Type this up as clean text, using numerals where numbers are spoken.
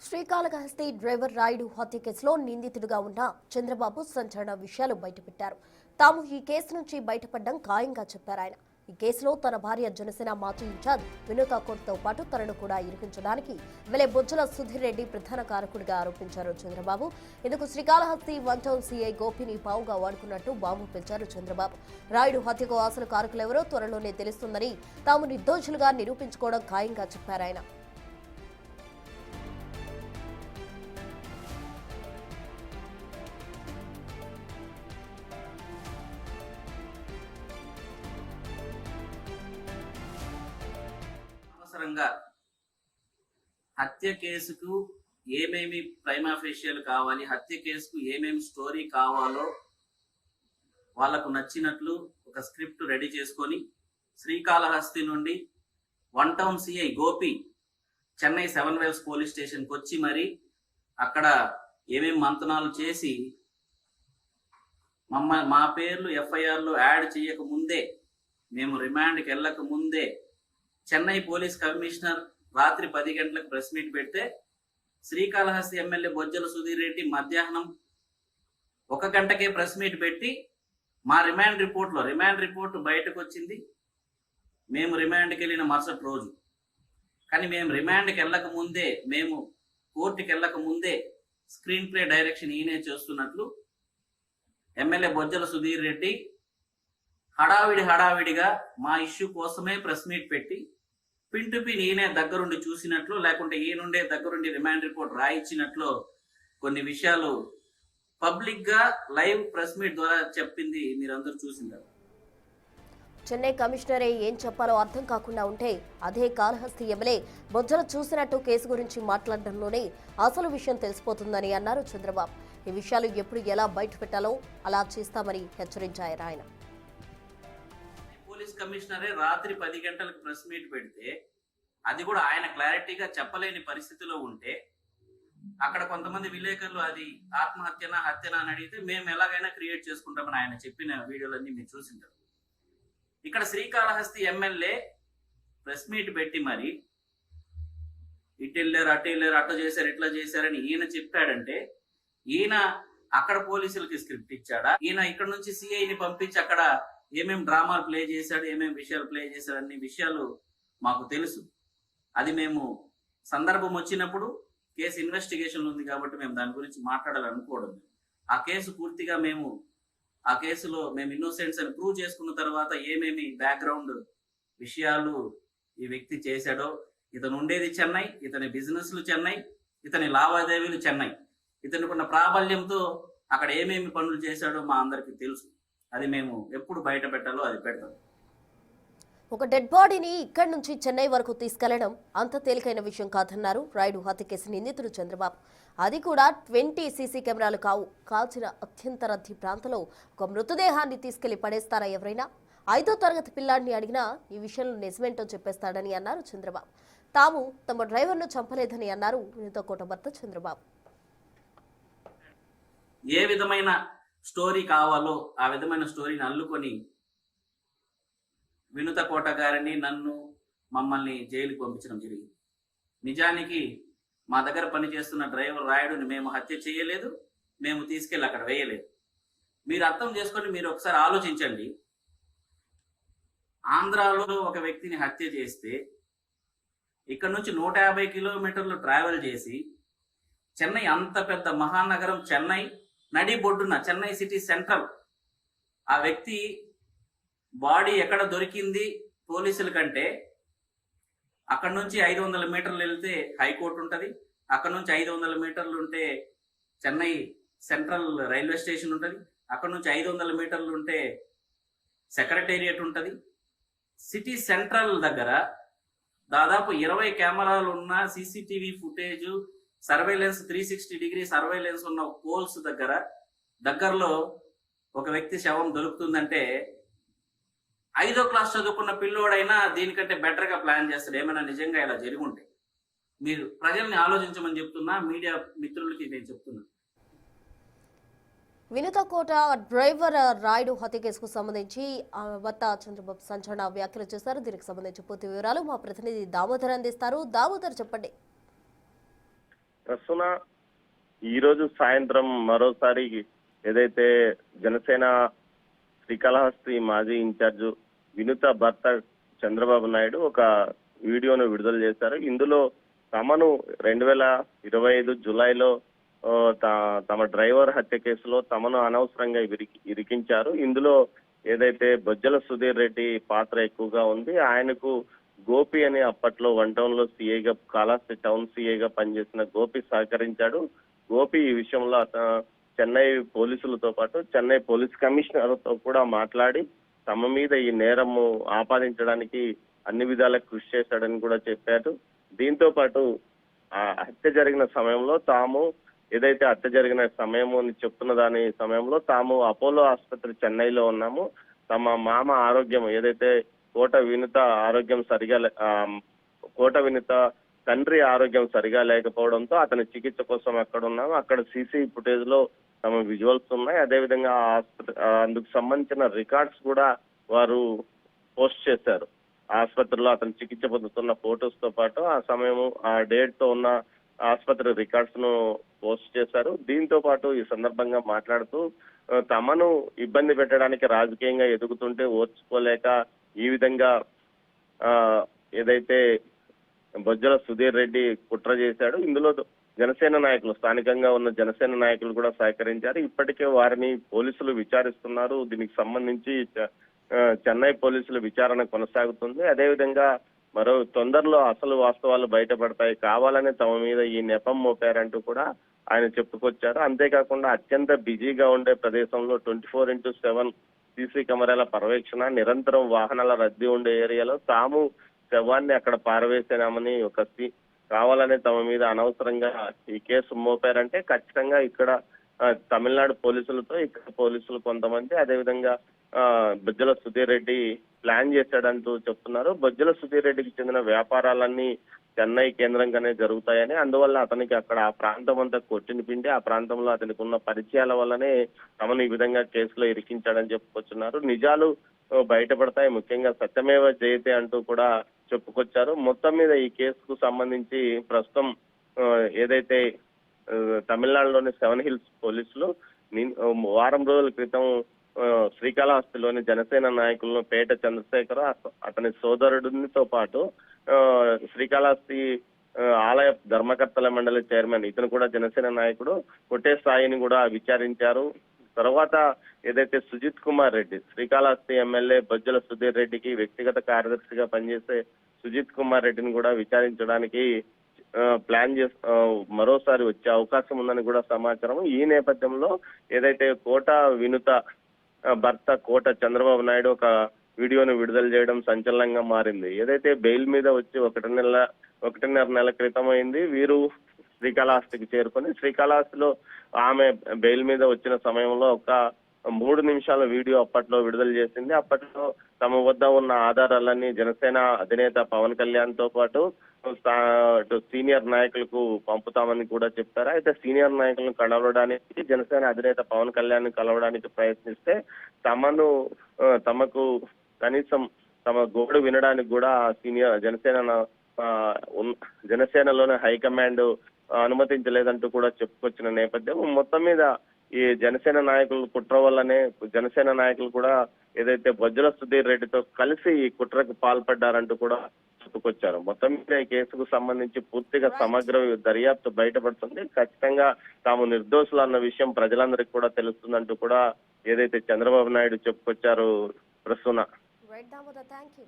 Srikalahasti driver Rayudu హత్య కేసులో నిందితుడిగా ఉన్న చంద్రబాబు సంచలన విషయాలు బయటపెట్టారు. తాము ఈ కేసు నుంచి బయటపడడం ఖాయంగా చెప్పారు ఆయన. ఈ కేసులో తన భార్య జనసేన మాజీ ఇన్ఛార్జ్ వినూత కోటతో పాటు తనను కూడా ఇరికించడానికి వెలే బొజ్జల సుధీర్ రెడ్డి ప్రధాన కారకుడిగా ఆరోపించారు చంద్రబాబు. ఇందుకు శ్రీకాళహస్తి 1 టౌన్ సీఐ గోపిని పావుగా వాడుకున్నట్టు బాంబు పెంచారు చంద్రబాబు. రాయుడు హత్యకు అసలు కారకులెవరో త్వరలోనే తెలుస్తుందని, తాము నిర్దోషులుగా నిరూపించుకోవడం ఖాయంగా చెప్పారు ఆయన. అవసరంగా హత్య కేసుకు ఏమేమి ప్రైమా ఫేషియల్ కావాలి, హత్య కేసుకు ఏమేమి స్టోరీ కావాలో వాళ్లకు నచ్చినట్లు ఒక స్క్రిప్ట్ రెడీ చేసుకొని శ్రీకాళహస్తి నుండి 1 town CI Gopi Chennai 7 waves police స్టేషన్కి వచ్చి మరి అక్కడ ఏమేమి మంతనాలు చేసి మా పేర్లు ఎఫ్ఐఆర్లో యాడ్ చేయక ముందే, మేము రిమాండ్కి వెళ్ళక ముందే చెన్నై పోలీస్ కమిషనర్ రాత్రి 10 గంటలకు ప్రెస్ మీట్ పెడితే శ్రీకాళహస్తి ఎమ్మెల్యే బొజ్జల సుధీర్ రెడ్డి మధ్యాహ్నం 1 గంటకే ప్రెస్ మీట్ పెట్టి మా రిమాండ్ రిపోర్ట్ బయటకు వచ్చింది. మేము రిమాండ్కి వెళ్ళిన మరుసటి రోజు. కానీ మేము రిమాండ్కి వెళ్ళక ముందే, మేము కోర్టుకి వెళ్ళక ముందే స్క్రీన్ ప్లే డైరెక్షన్ ఈయనే చేస్తున్నట్లు ఎమ్మెల్యే బొజ్జల సుధీర్ రెడ్డి హడావిడిగా మా ఇష్యూ కోసమే ప్రెస్ మీట్ పెట్టి పిన్ టు పిన్ ఈయనే దగ్గరుండి చూసినట్లు, లేకుంటే ఈయనుండే దగ్గరుండి రిమాండ్ రిపోర్ట్ రాయించినట్లు కొన్ని విషయాలు పబ్లిక్ గా లైవ్ ప్రెస్ మీట్ ద్వారా చెప్పింది మీరందరూ చూసింటారు. చెన్నై కమిషనరే ఏం చెప్పాలో అర్థం కాకుండా ఉంటే అదే కాళహస్తి ఎమ్మెల్యే బొజ్జల చూసినట్టు కేసు గురించి మాట్లాడడంలోనే అసలు విషయం తెలిసిపోతుందని అన్నారు చంద్రబాబు. ఈ విషయాలు ఎప్పుడు ఎలా బయట పెట్టాలో అలా చేస్తామని హెచ్చరించారు ఆయన. పోలీస్ కమిషనరే రాత్రి 10 గంటలకు ప్రెస్ మీట్ పెడితే అది కూడా ఆయన క్లారిటీగా చెప్పలేని పరిస్థితిలో ఉంటే అక్కడ కొంతమంది విలేకరులు అది ఆత్మహత్యనా హత్యనా అని అడిగితే మేము ఎలాగైనా క్రియేట్ చేసుకుంటామని ఆయన చెప్పిన వీడియోలన్నీ మీరు చూసింటారు. ఇక్కడ శ్రీకాళహస్తి ఎమ్మెల్యే ప్రెస్ మీట్ పెట్టి మరి ఇటు వెళ్ళారు, అటు వెళ్ళారు, అట్లా చేశారు, ఇట్లా చేశారని ఈయన చెప్పాడంటే ఈయన అక్కడ పోలీసులకి స్క్రిప్ట్ ఇచ్చాడా, ఈయన ఇక్కడ నుంచి సిఐని పంపించి అక్కడ ఏమేమి డ్రామాలు ప్లే చేశాడు, ఏమేమి విషయాలు ప్లే చేశాడు అన్ని విషయాలు మాకు తెలుసు. అది మేము సందర్భం వచ్చినప్పుడు కేసు ఇన్వెస్టిగేషన్ ఉంది కాబట్టి మేము దాని గురించి మాట్లాడాలనుకోవడం. ఆ కేసు పూర్తిగా ఆ కేసులో మేము ఇన్నోసెంట్స్ అని ప్రూవ్ చేసుకున్న తర్వాత ఏమేమి బ్యాక్గ్రౌండ్ విషయాలు ఈ వ్యక్తి చేశాడో, ఇతను ఉండేది చెన్నై, ఇతని బిజినెస్లు చెన్నై, ఇతని లావాదేవీలు చెన్నై, ఇతనికి ఉన్న ప్రాబల్యంతో అక్కడ ఏమేమి పనులు చేశాడో మా అందరికీ తెలుసు. అది మేము ఎప్పుడు బయట పెట్టాలో అది పెడతాం. ఒక డెడ్ బాడీని ఇక్కడి నుంచి చెన్నై వరకు తీసుకెళ్లడం అంత తేలికైన విషయం కాదన్నారు రాయుడు హత్య కేసు నిందితుడు చంద్రబాబు. అది కూడా 20 సీసీ కెమెరాలు కావు. కాల్చిన అత్యంత రద్దీ ప్రాంతంలో ఒక మృతదేహాన్ని తీసుకెళ్లి పడేస్తారా ఎవరైనా? 5వ తరగతి పిల్లాడిని అడిగినా ఈ విషయంలో నిజమేంటో చెప్పేస్తాడని అన్నారు చంద్రబాబు. తమ డ్రైవర్ను చంపలేదని అన్నారు వినూత కోట భర్త చంద్రబాబు. ఏ విధమైన స్టోరీ కావాలో ఆ విధమైన స్టోరీని అల్లుకొని వినూత కోట గారిని, మమ్మల్ని జైలుకి పంపించడం జరిగింది. నిజానికి మా దగ్గర పనిచేస్తున్న డ్రైవర్ రాయుడుని మేము హత్య చేయలేదు, మేము తీసుకెళ్ళి అక్కడ వేయలేదు. మీరు అర్థం చేసుకొని మీరు ఒకసారి ఆలోచించండి. ఆంధ్రాలో ఒక వ్యక్తిని హత్య చేస్తే ఇక్కడ నుంచి 150 కిలోమీటర్లు ట్రావెల్ చేసి చెన్నై, అంత పెద్ద మహానగరం చెన్నై నడి బొడ్డున, చెన్నై సిటీ సెంట్రల్, ఆ వ్యక్తి బాడీ ఎక్కడ దొరికింది పోలీసుల కంటే అక్కడ నుంచి 500 మీటర్లు వెళ్తే హైకోర్టు ఉంటుంది, అక్కడ నుంచి 500 మీటర్లు ఉంటే చెన్నై సెంట్రల్ రైల్వే స్టేషన్ ఉంటుంది, అక్కడ నుంచి 500 మీటర్లు ఉంటే సెక్రటేరియట్ ఉంటుంది. సిటీ సెంట్రల్ దగ్గర దాదాపు 20 కెమెరాలు ఉన్న CCTV footage, surveillance 360 degree surveillance ఉన్న పోల్స్ దగ్గరలో ఒక వ్యక్తి శవం దొరుకుతుందంటే 5వ క్లాస్ చదువుకున్న పిల్లోడైనా దీనికంటే బెటర్ గా ప్లాన్ చేస్తాడు. ఏమైనా నిజంగా ఇలా జరిగి ఉంటే మీరు ప్రజల్ని ఆలోచించమని చెప్తున్నా, మీడియా మిత్రులకి నేను చెప్తున్నా. వినూత కోట డ్రైవర్ రాయుడు హత్య కేసుకు సంబంధించి భర్త చంద్రబాబు సంచలన వ్యాఖ్యలు చేశారు. దీనికి సంబంధించి పూర్తి వివరాలు మా ప్రతినిధి దామోదర్ అందిస్తారు. దామోదర్ చెప్పండి. ప్రస్తున ఈ రోజు సాయంత్రం మరోసారి ఏదైతే జనసేన శ్రీకాళహస్తి మాజీ ఇన్ఛార్జ్ వినుత భర్త చంద్రబాబు నాయుడు ఒక వీడియోను విడుదల చేశారు. ఇందులో తమను 2025 జూలైలో తమ డ్రైవర్ హత్య కేసులో తమను అనవసరంగా ఇరికించారు. ఇందులో ఏదైతే బొజ్జల సుధీర్ రెడ్డి పాత్ర ఎక్కువగా ఉంది. ఆయనకు గోపి అని అప్పట్లో వన్ టౌన్ లో సిఐగా కాళహస్తి టౌన్ సిఐగా పనిచేసిన గోపి సహకరించాడు. గోపి ఈ విషయంలో చెన్నై పోలీసులతో పాటు చెన్నై పోలీస్ కమిషనర్ తో కూడా మాట్లాడి తమ మీద ఈ నేరము ఆపాదించడానికి అన్ని విధాలా కృషి చేశాడని కూడా చెప్పారు. దీంతో పాటు ఆ హత్య జరిగిన సమయంలో తాము ఏదైతే హత్య జరిగిన సమయము అని చెప్తున్న దాని సమయంలో తాము అపోలో ఆసుపత్రి చెన్నైలో ఉన్నాము. తమ మామ ఆరోగ్యం ఏదైతే కోట వినుత ఆరోగ్యం సరిగా కోట వినుత తండ్రి ఆరోగ్యం సరిగా లేకపోవడంతో అతని చికిత్స కోసం అక్కడ ఉన్నాము. అక్కడ సీసీ ఫుటేజ్ లో తమ విజువల్స్ ఉన్నాయి. అదేవిధంగా అందుకు సంబంధించిన రికార్డ్స్ కూడా వారు పోస్ట్ చేశారు. ఆసుపత్రిలో అతను చికిత్స పొందుతున్న ఫొటోస్ తో పాటు ఆ సమయము ఆ డేట్ తో ఉన్న ఆసుపత్రి రికార్డ్స్ ను పోస్ట్ చేశారు. దీంతో పాటు ఈ సందర్భంగా మాట్లాడుతూ తమను ఇబ్బంది పెట్టడానికి రాజకీయంగా ఎదుగుతుంటే ఓర్చుకోలేక ఈ విధంగా ఏదైతే బొజ్జల సుధీర్ రెడ్డి కుట్ర చేశాడు. ఇందులో జనసేన నాయకులు స్థానికంగా ఉన్న జనసేన నాయకులు కూడా సహకరించారు. ఇప్పటికే వారిని పోలీసులు విచారిస్తున్నారు. దీనికి సంబంధించి చెన్నై పోలీసుల విచారణ కొనసాగుతుంది. అదేవిధంగా మరో తొందరలో అసలు వాస్తవాలు బయటపడతాయి, కావాలని తమ మీద ఈ నెపం మోపారంటూ కూడా ఆయన చెప్పుకొచ్చారు. అంతేకాకుండా అత్యంత బిజీగా ఉండే ప్రదేశంలో 24/7 సీసీ కెమెరాల పర్యవేక్షణ, నిరంతరం వాహనాల రద్దీ ఉండే ఏరియాలో తాము శవాన్ని అక్కడ పారవేసామని కావాలని తమ మీద అనవసరంగా ఈ కేసు మోపారంటే ఖచ్చితంగా ఇక్కడ తమిళనాడు పోలీసులతో ఇక్కడ పోలీసులు కొంతమంది అదేవిధంగా బొజ్జల సుధీర్ రెడ్డి ప్లాన్ చేశాడంటూ చెప్తున్నారు. బొజ్జల సుధీర్ రెడ్డికి చెందిన వ్యాపారాలన్నీ చెన్నై కేంద్రంగానే జరుగుతాయని, అందువల్ల అతనికి అక్కడ ఆ ప్రాంతం అంతా కొట్టిన పిండి ఆ ప్రాంతంలో అతనికి ఉన్న పరిచయాల వల్లనే తమను ఈ విధంగా కేసులో ఇరికించాడని చెప్పుకొచ్చున్నారు. నిజాలు బయటపడతాయి, ముఖ్యంగా సత్యమేవ జయతే అంటూ కూడా చెప్పుకొచ్చారు. మొత్తం మీద ఈ కేసుకు సంబంధించి ప్రస్తుతం ఏదైతే తమిళనాడులోని 7 హిల్స్ పోలీసులు వారం రోజుల క్రితం శ్రీకాళహస్తిలోని జనసేన నాయకులను పేట చంద్రశేఖర్ అతని సోదరుడితో పాటు శ్రీకాళహస్తి ఆలయ ధర్మకర్తల మండలి చైర్మన్ ఇతను కూడా జనసేన నాయకుడు కొట్టే స్థాయిని కూడా విచారించారు. తర్వాత ఏదైతే సుజిత్ కుమార్ రెడ్డి శ్రీకాళహస్తి ఎమ్మెల్యే బొజ్జల సుధీర్ రెడ్డికి వ్యక్తిగత కార్యదర్శిగా పనిచేసే సుజిత్ కుమార్ రెడ్డిని కూడా విచారించడానికి ప్లాన్ చేసి మరోసారి వచ్చే అవకాశం ఉందని కూడా సమాచారం. ఈ నేపథ్యంలో ఏదైతే కోట వినుత భర్త కోట చంద్రబాబు నాయుడు ఒక వీడియోను విడుదల చేయడం సంచలనంగా మారింది. ఏదైతే బెయిల్ మీద వచ్చి 1.5 నెల క్రితం అయింది. వీరు శ్రీకాళహస్తికి చేరుకొని శ్రీకాళహస్తిలో ఆమె బెయిల్ మీద వచ్చిన సమయంలో ఒక 3 నిమిషాల వీడియో అప్పట్లో విడుదల చేసింది. అప్పట్లో తమ వద్ద ఉన్న ఆధారాలన్నీ జనసేన అధినేత పవన్ కళ్యాణ్ తో పాటు సీనియర్ నాయకులకు పంపుతామని కూడా చెప్పారు. అయితే సీనియర్ నాయకులను కలవడానికి జనసేన అధినేత పవన్ కళ్యాణ్ కలవడానికి ప్రయత్నిస్తే తమకు కనీసం తమ గోడు వినడానికి కూడా జనసేనలోని హైకమాండ్ అనుమతించలేదంటూ కూడా చెప్పుకొచ్చిన నేపథ్యం. మొత్తం మీద ఈ జనసేన నాయకుల కుట్ర వల్లనే జనసేన నాయకులు కూడా ఏదైతే బొజ్జల సుధీర్ రెడ్డితో కలిసి ఈ కుట్రకు పాల్పడ్డారంటూ కూడా చెప్పుకొచ్చారు. మొత్తం మీద ఈ కేసుకు సంబంధించి పూర్తిగా సమగ్ర దర్యాప్తు బయటపడుతుంది. ఖచ్చితంగా తాము నిర్దోషులు అన్న విషయం ప్రజలందరికీ కూడా తెలుస్తుందంటూ కూడా ఏదైతే చంద్రబాబు నాయుడు చెప్పుకొచ్చారు ప్రస్తుతం. Right Damodar, thank you.